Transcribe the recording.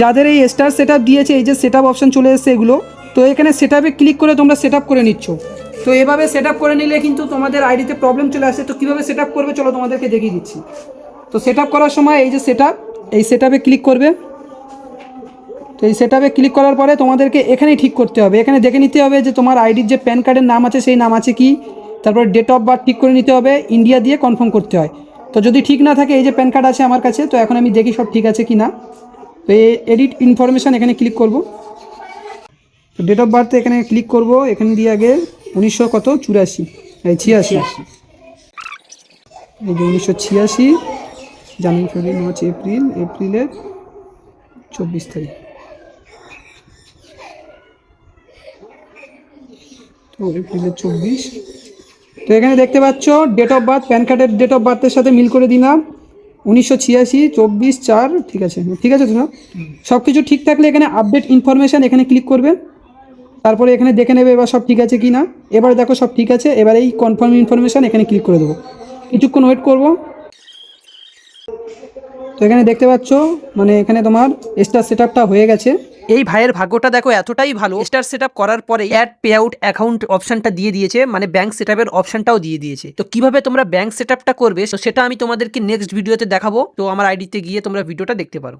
যাদের এই star set up দিয়েছে, এই যে সেট আপ অপশান চলে এসেছে এগুলো, তো এখানে সেট আপে ক্লিক করে তোমরা সেট আপ করে নিচ্ছ। তো এভাবে সেট আপ করে নিলে কিন্তু তোমাদের আইডিতে প্রবলেম চলে আসে। তো কীভাবে সেট আপ করবে চলো তোমাদেরকে দেখিয়ে দিচ্ছি। তো সেট আপ করার সময় এই যে সেট আপ, এই সেট আপে ক্লিক করবে। তো এই সেট আপে ক্লিক করার পরে তোমাদেরকে এখানেই ঠিক করতে হবে, এখানে দেখে নিতে হবে যে তোমার আইডির যে প্যান কার্ডের নাম আছে সেই নাম আছে কি, তারপর ডেট অফ বার্থ ঠিক করে নিতে হবে, ইন্ডিয়া দিয়ে কনফার্ম করতে হয়। তো যদি ঠিক না থাকে, এই যে প্যান কার্ড আছে আমার কাছে, তো এখন আমি দেখি সব ঠিক আছে কি না। তো এই এডিট ইনফরমেশান এখানে ক্লিক করব। তো ডেট অফ বার্থ এখানে ক্লিক করব, এখানে দিয়ে আগে 1984 এই 86, এই যে 1986, জানুয়ারি ফেব্রুয়ারি মার্চ এপ্রিলের 24 তারিখ। তো এপ্রিলের 24। তো এখানে দেখতে পাচ্ছ ডেট অফ বার্থ, প্যান কার্ডের ডেট অফ বার্থের সাথে মিল করে দিলাম 1986, 24/4, ঠিক আছে, ঠিক আছে। তো সব কিছু ঠিক থাকলে এখানে আপডেট ইনফরমেশান এখানে ক্লিক করবে। তারপরে এখানে দেখে নেবে এবার সব ঠিক আছে কি না। এবার দেখো সব ঠিক আছে, এবার এই কনফার্ম ইনফরমেশান এখানে ক্লিক করে দেবো, কিছুক্ষণ ওয়েট করব। তো এখানে দেখতে পাচ্ছ মানে এখানে তোমার স্টার সেট আপটা হয়ে গেছে। এই ভাইয়ের ভাগ্যটা দেখো এতটাই ভালো, স্টার সেটআপ করার পরে অ্যাড পে আউট অ্যাকাউন্ট অপশনটা দিয়ে দিয়েছে, মানে ব্যাংক সেটআপের অপশনটাও দিয়ে দিয়েছে। তো কিভাবে তোমরা ব্যাংক সেটআপটা করবে তো সেটা আমি তোমাদেরকে নেক্সট ভিডিওতে দেখাবো। তো আমার আইডিতে গিয়ে তোমরা ভিডিওটা দেখতে পারো।